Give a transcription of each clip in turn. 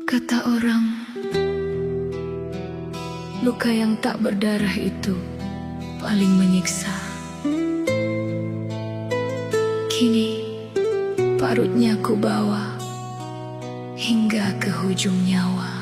Kata orang, luka yang tak berdarah itu paling menyiksa. Kini parutnya ku bawa hingga ke hujung nyawa.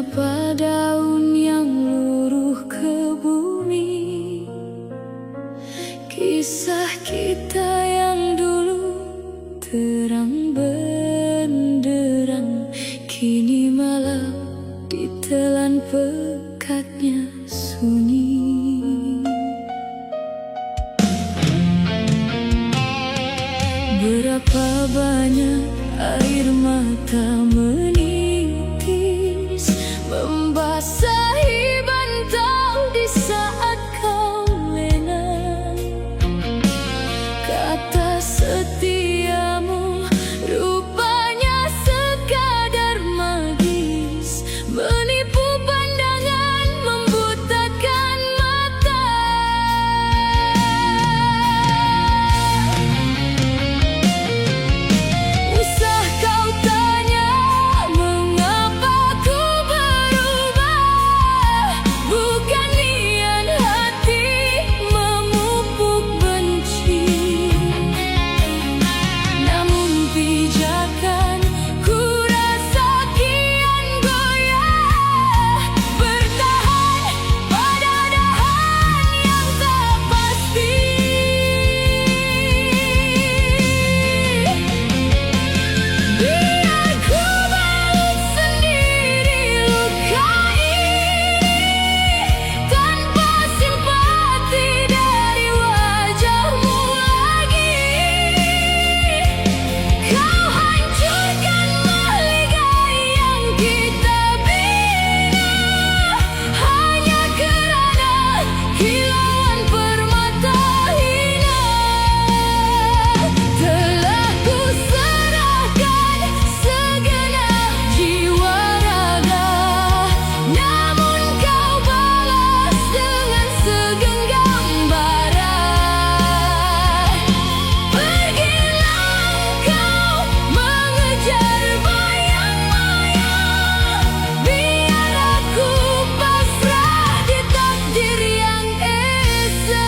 menyapa daun yang luruh ke bumi. Kisah kita yang dulu terang benderang, kini malam ditelan pekatnya sunyi. Berapa banyak air mata menitis, membasahi bantal di saat kau lena. Kata setiamu rupanya sekadar magis, menipu pandangan, membutakan mata. Usah kau tanya mengapa ku berubah, bukan niat hati memupuk benci, namun pijakan ku rasa kian goyah, bertahan pada dahan yang tak pasti. Biar ku balut sendiri luka ini, tanpa simpati dari wajahmu lagi. Kau hancurkan maligai yang kita bina, hanya kerana kilauan permata hina. Telah ku serahkan segenap jiwa raga, namun kau balas dengan segenggam bara. Pergilah engkau mengejar bayang-bayang, biar aku pasrah di takdir yang esa.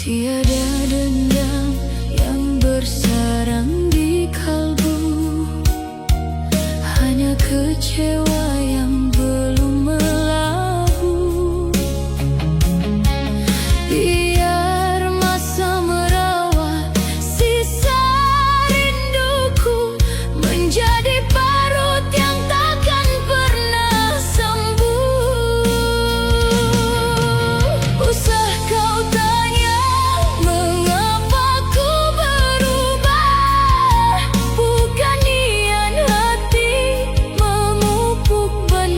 Tiada dendam yang bersarang di kalbu, hanya kecewa yang belum melabuh. Biar masa merawat sisa rinduku, menjadi parut yang takkan pernah sembuh. Usah kau tanya mengapa ku berubah, bukan niat hati memupuk benci,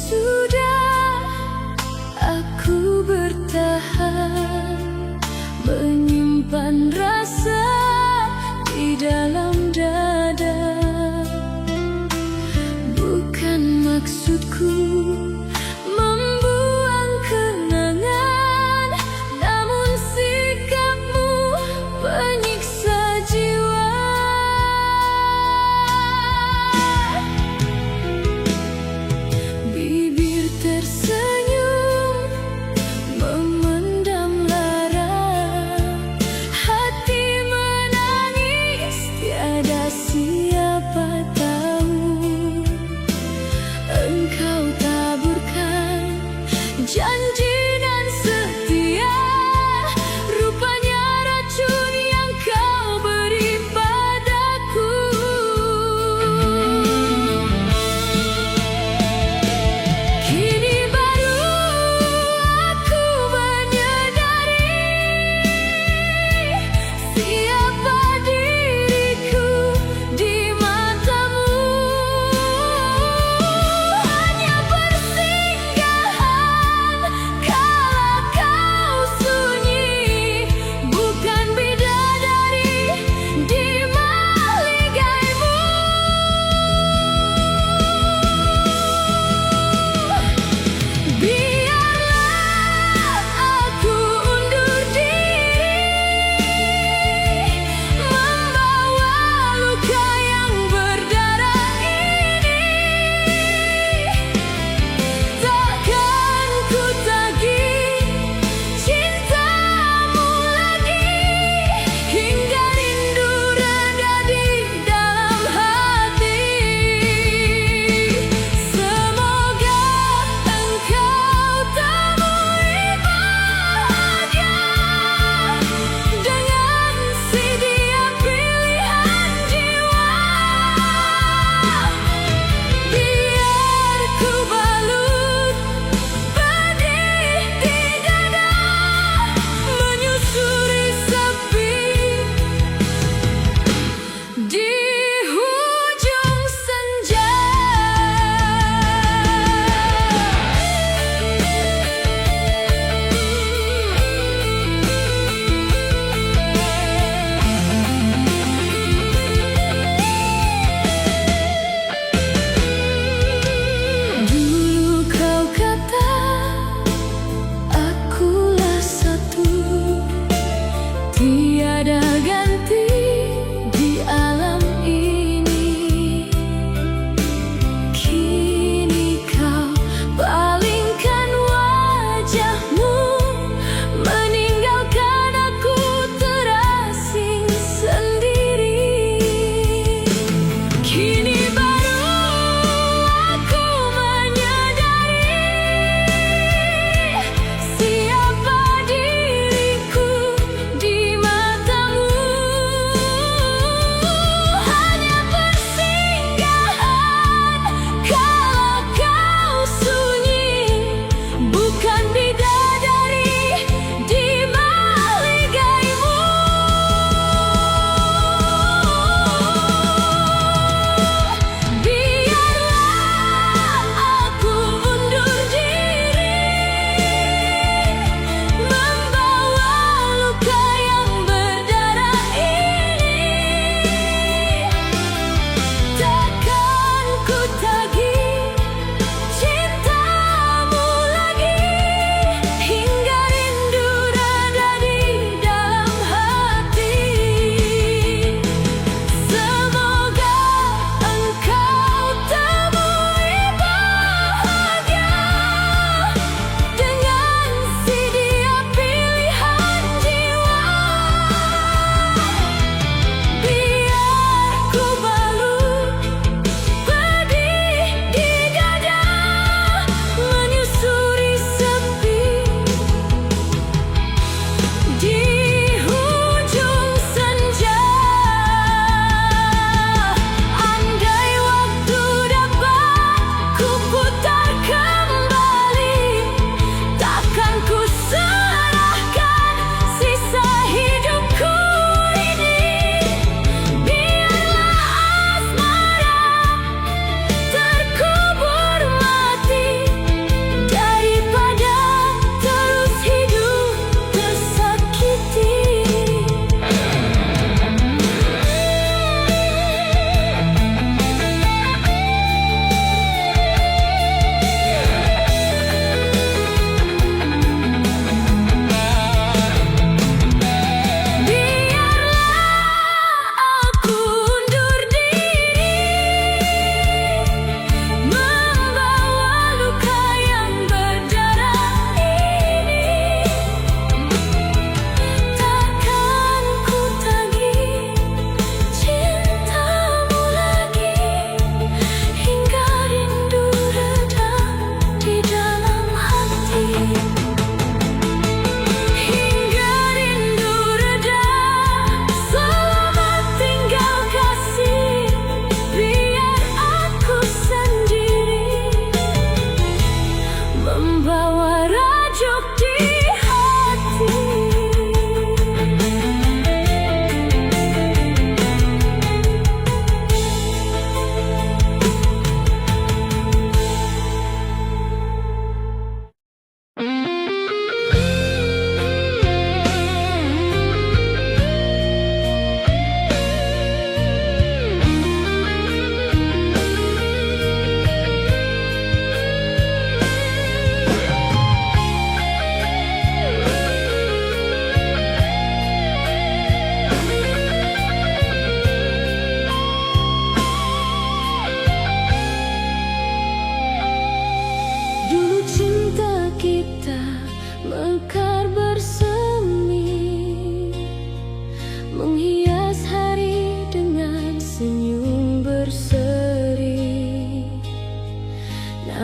Sudah aku bertahan, menyimpan rasa di dalam dada. Bukan maksudku membuang kenangan, namun sikapmu penyiksa jiwa. Bibir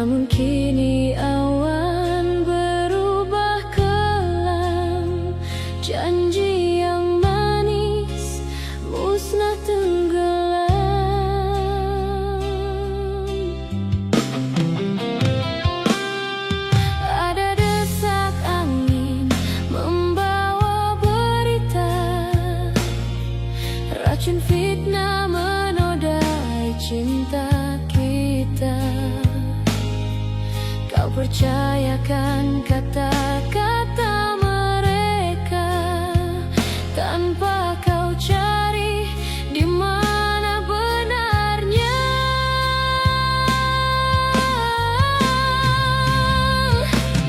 Namun kini awan berubah kelam, janji yang manis musnah tenggelam. Ada desak angin membawa berita, racun fitnah menodai cinta kita. Kau percayakan kata-kata mereka tanpa kau cari di mana benarnya.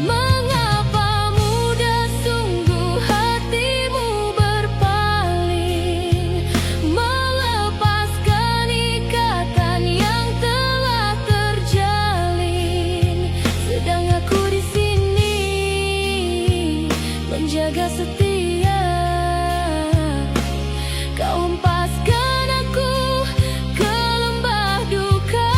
Mengapa mudah sungguh hatimu berpaling, melepaskan ikatan yang telah terjalin, sedang aku di sini menjaga setia. Kau hempaskan aku ke lembah duka.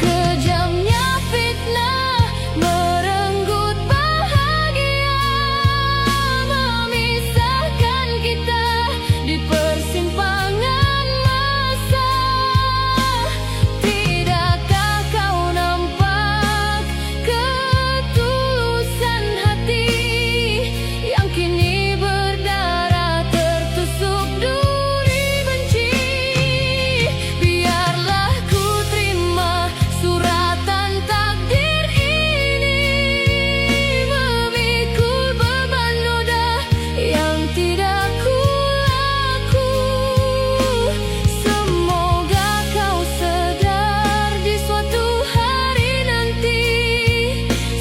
Kejamnya fitnah merenggut bahagia, memisahkan kita di persimpangan masa. Tidakkah kau nampak ketulusan hati yang kini berdarah tertusuk duri benci? Biarlah ku terima suratan takdir ini, memikul beban noda yang tidak ku laku. Semoga kau sadar di suatu hari nanti,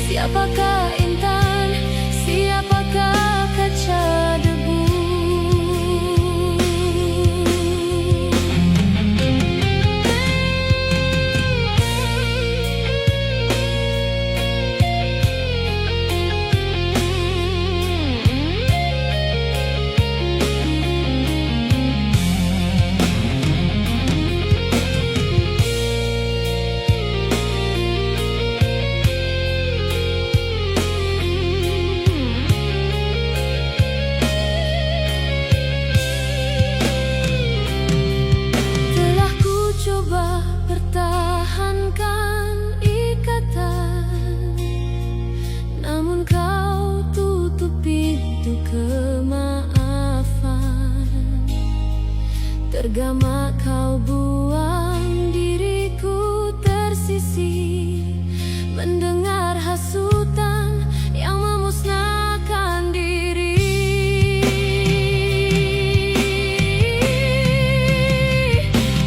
siapakah intan, siapakah kaca debu. Telah ku coba pertahankan ikatan, namun kau tutup pintu kemaafan. Tergama kau buang diriku tersisih, mendengar hasutan yang memusnahkan diri.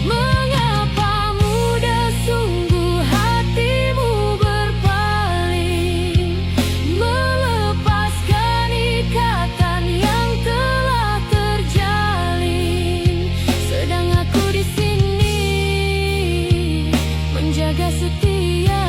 Mengapa mudah sungguh hatimu berpaling, melepaskan ikatan yang telah terjalin, sedang aku di sini menjaga setia.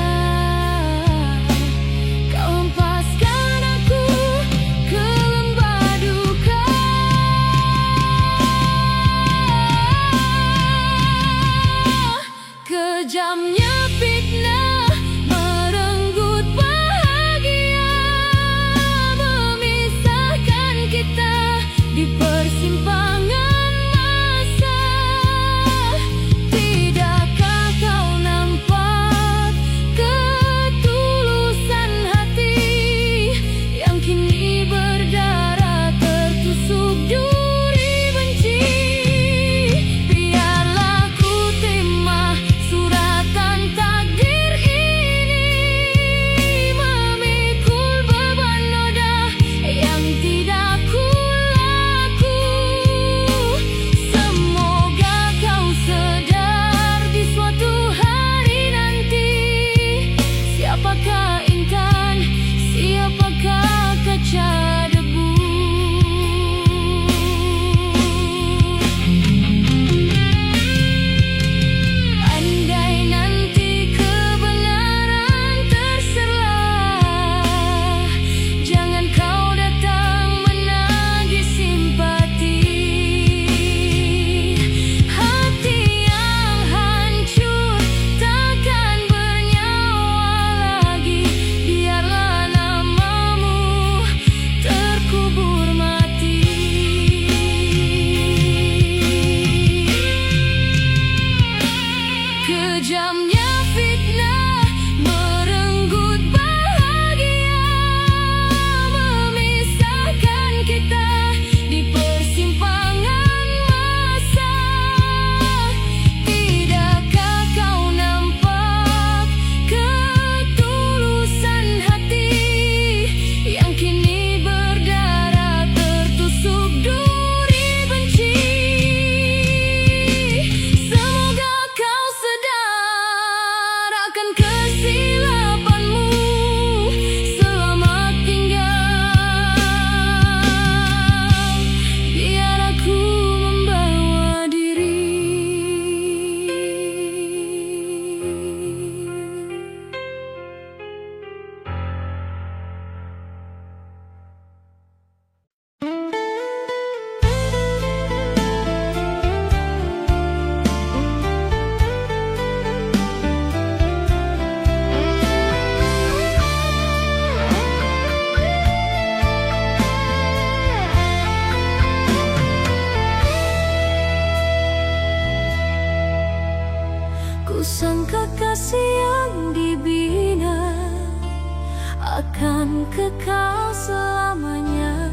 Kusangka kasih yang dibina akan kekal selamanya,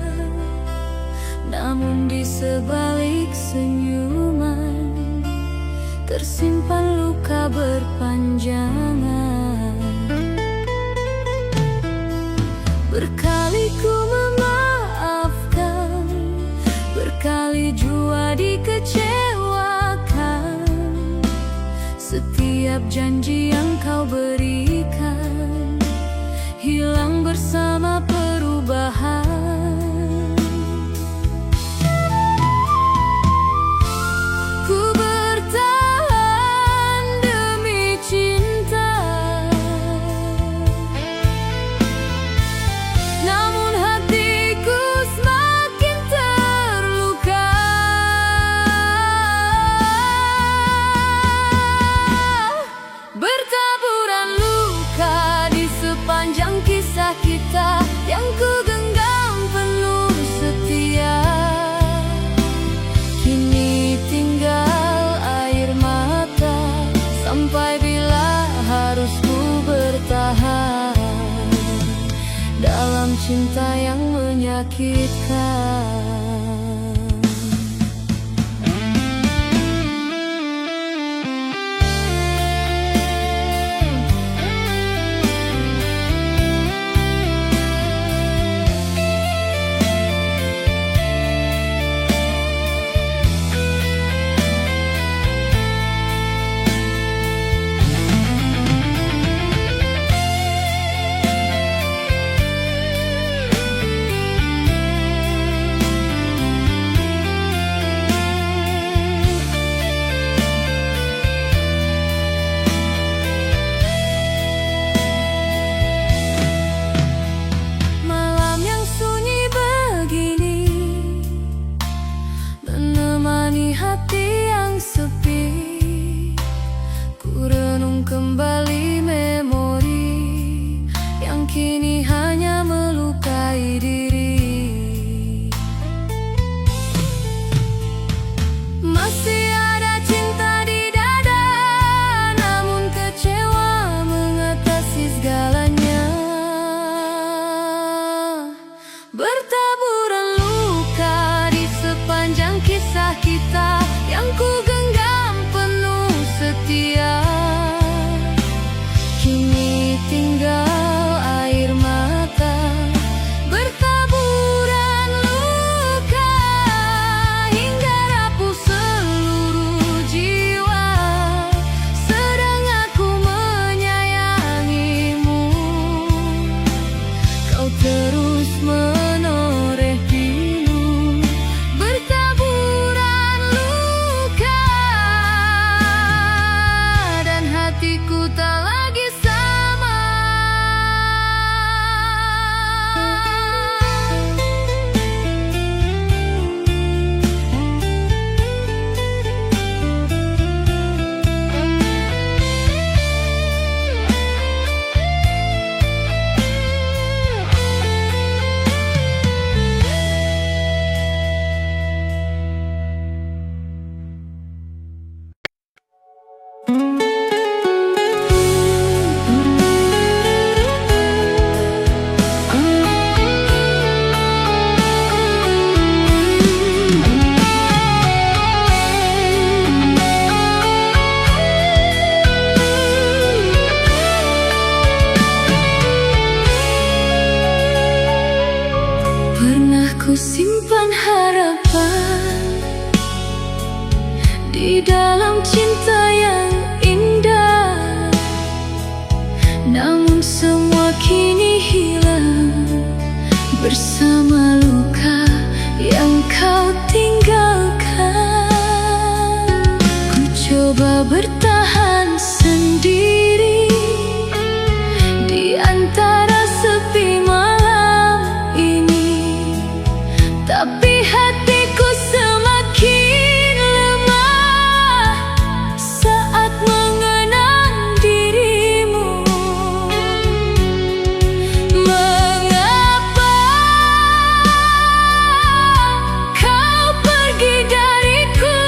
namun di sebalik senyuman tersimpan luka berpanjangan. Berkali ku memaafkan, berkali jua dikecewakan. Setiap janji yang kau berikan hilang bersama perubahan. Ku bertahan demi cinta, namun hatiku semakin terluka. Bertaburan luka di sepanjang kisah kita yang ku genggam penuh setia. Kini tinggal air mata, sampai bila harus ku bertahan dalam cinta yang menyakitkan. Hati yang sepi, ku renung kembali memori yang kini hanya melukai diri. Masih ada cinta di dada, namun kecewa mengatasi segalanya. Bertaburan luka di sepanjang kisah kita yang ku genggam penuh setia. Kini tinggal air mata, bertaburan luka hingga rapuh seluruh jiwa. Sedang aku menyayangimu, kau terus menoreh pilu. Bertaburan luka dan hatiku tak lagi sama. Pernah ku simpan harapan di dalam cinta yang indah, namun semua kini hilang bersama luka yang kau tinggalkan. Ku coba bertahan sendiri di antara sepi malam ini, tapi hatiku semakin lemah saat mengenang dirimu. Mengapa kau pergi dariku?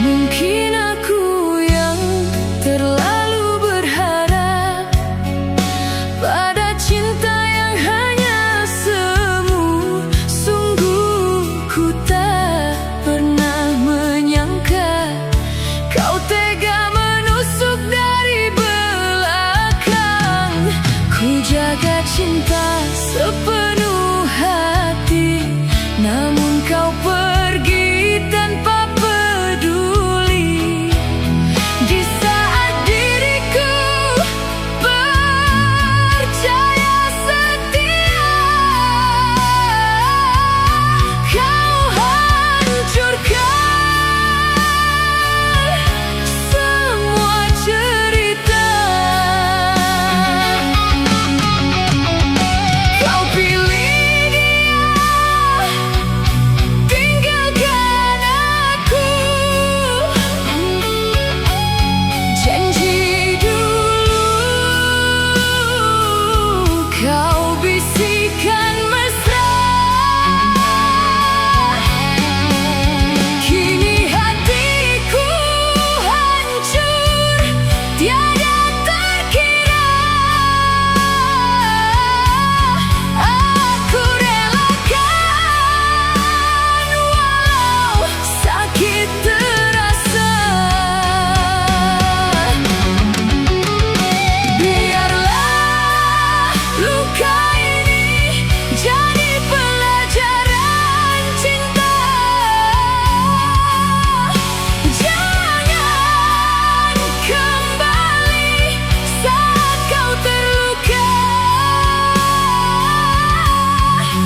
Mungkin aku yang terlalu berharap pada cinta yang hanya semu. Sungguh ku tak pernah menyangka kau tega menusuk dari belakang. Ku jaga cinta sepenuh hati, namun kau pergi tanpa peduli. Di saat diriku percaya setia, kau hancurkan semua cerita. Kau pilih dia, tinggalkan aku. Janji dulu kau bisikan mesra, kini hatiku hancur tiada terkira. Aku relakan walau sakit terasa. Biarlah luka ini jadi pelajaran cinta. Jangan kembali saat kau terluka.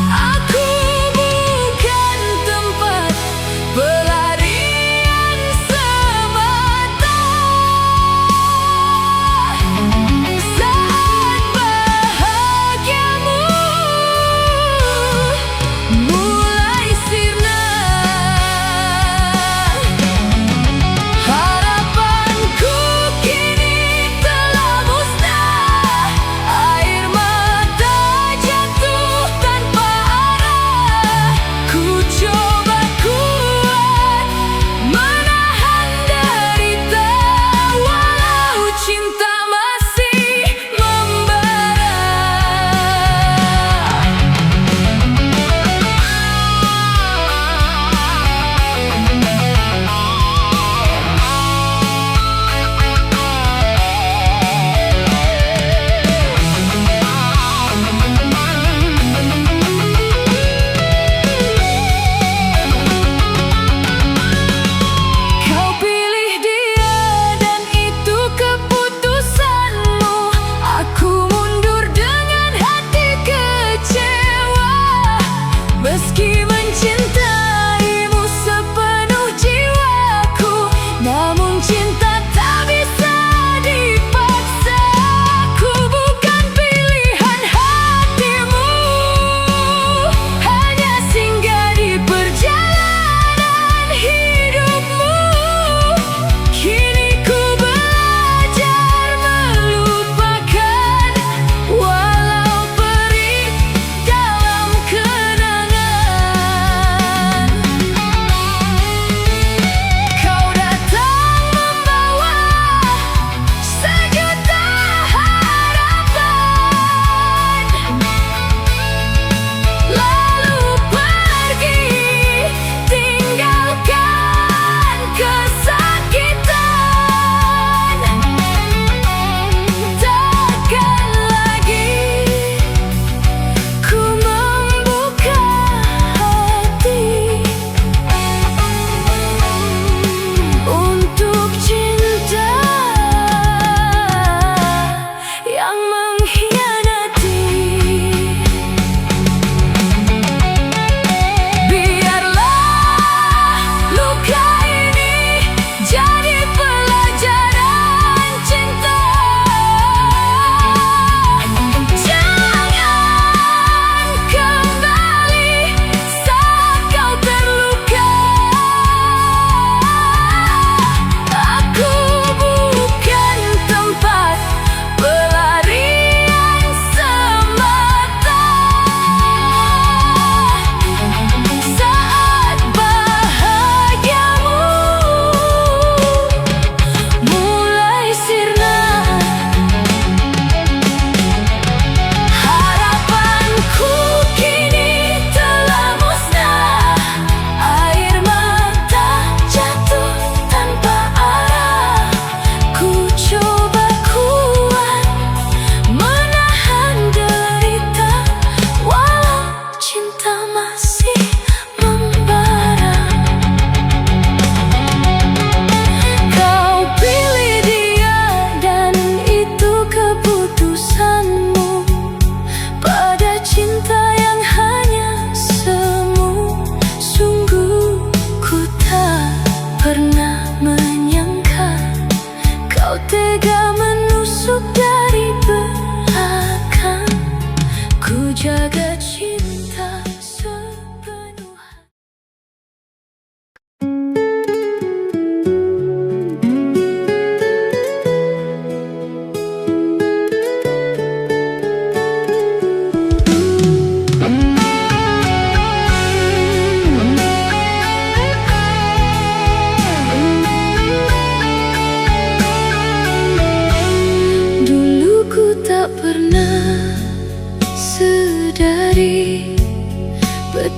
Aku bukan tempat pelarian semata. Saat bahagiamu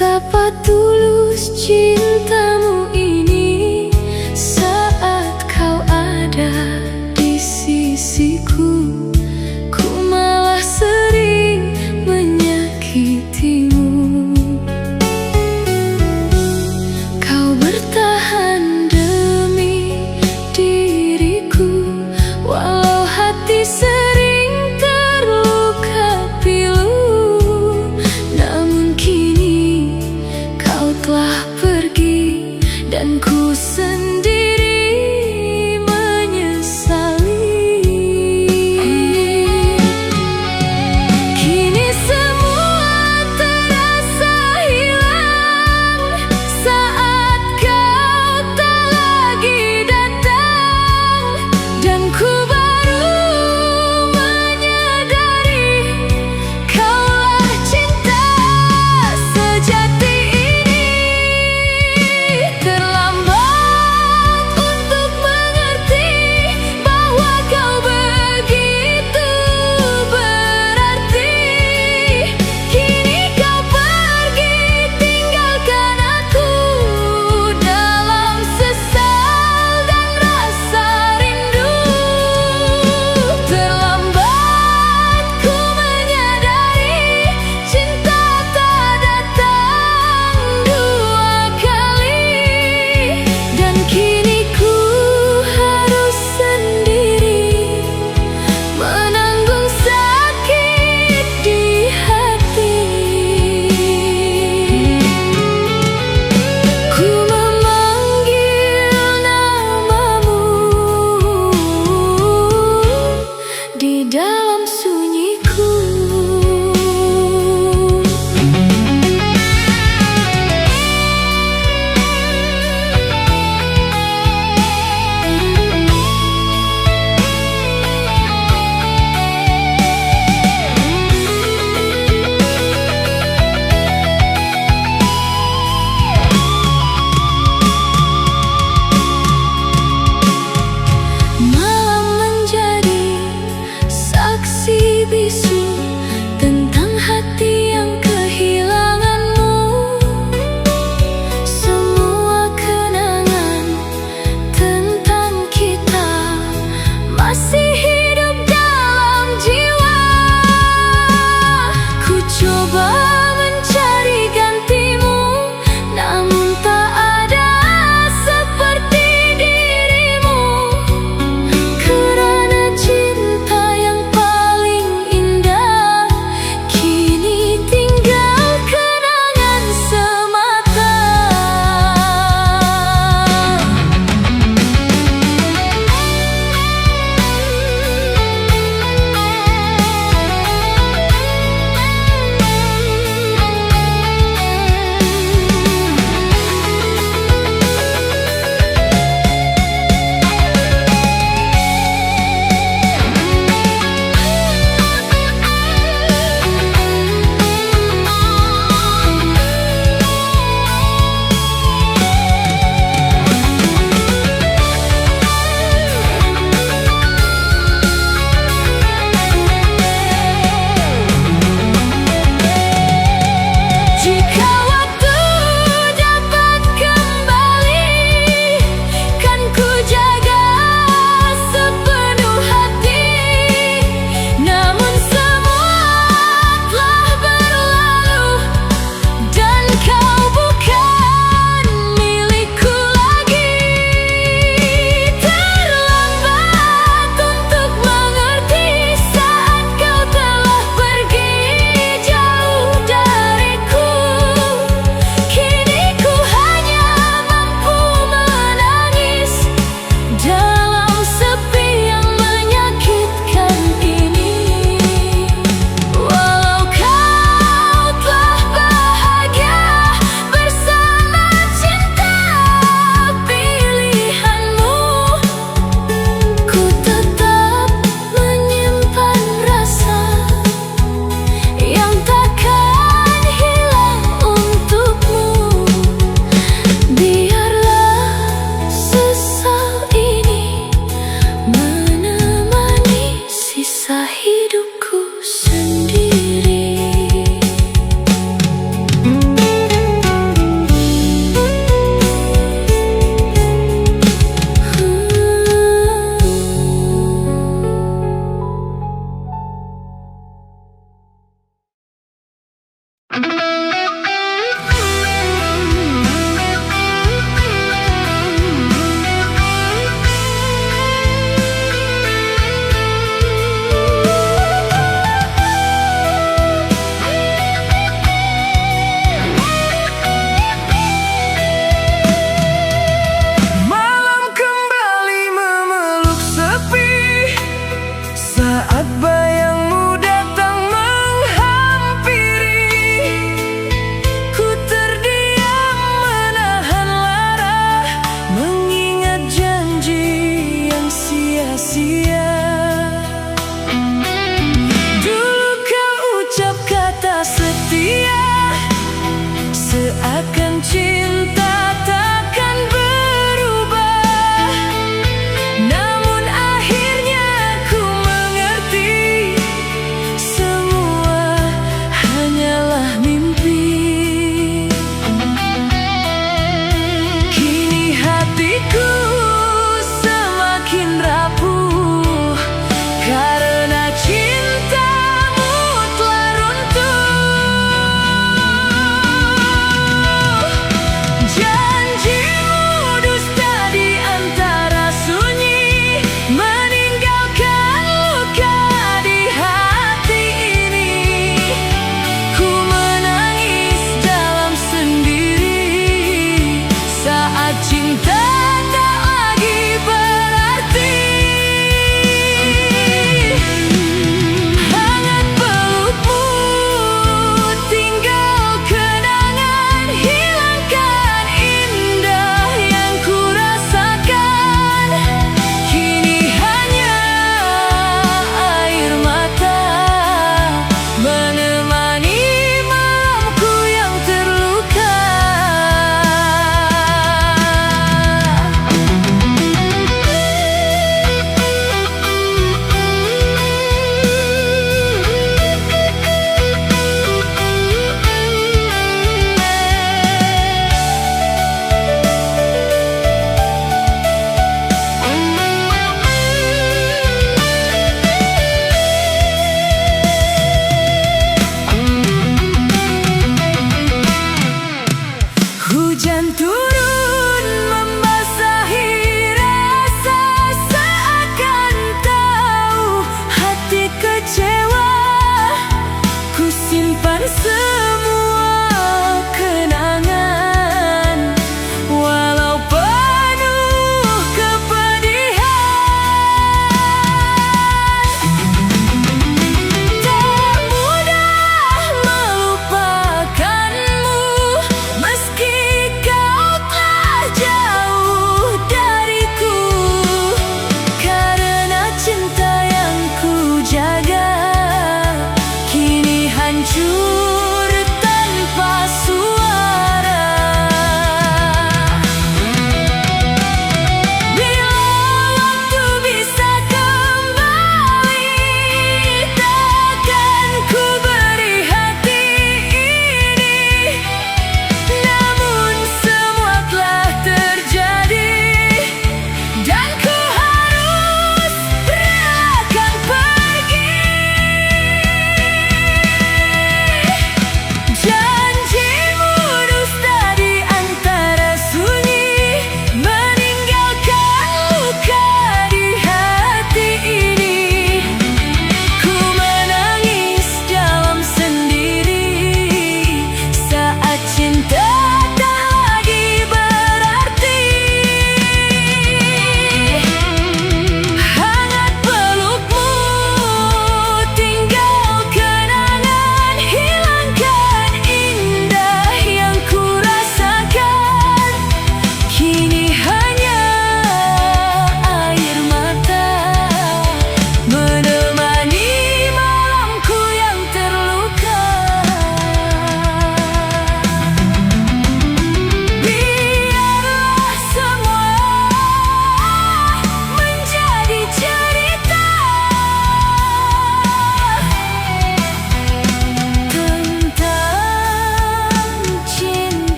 Betapa tulus cintamu ini saat kau ada di sisiku. Ku malah sering menyakitimu. Kau bertahan demi diriku, walau hati sering terluka pilu. Namun kini kau telah pergi Malam kembali memeluk sepi saat bayangmu datang menghampiri. Ku terdiam menahan lara, mengingat janji yang sia-sia. Dulu kau ucap kata setia, seakan cinta takkan berubah. Namun akhirnya ku mengerti, semua hanyalah mimpi. Kini hatiku semakin rapuh karena cintamu telah runtuh.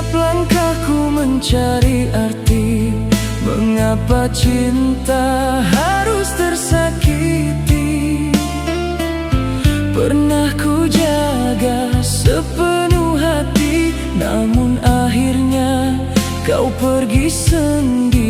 Setiap langkahku mencari arti, mengapa cinta harus tersakiti? Pernah ku jaga sepenuh hati, namun akhirnya kau pergi sendiri.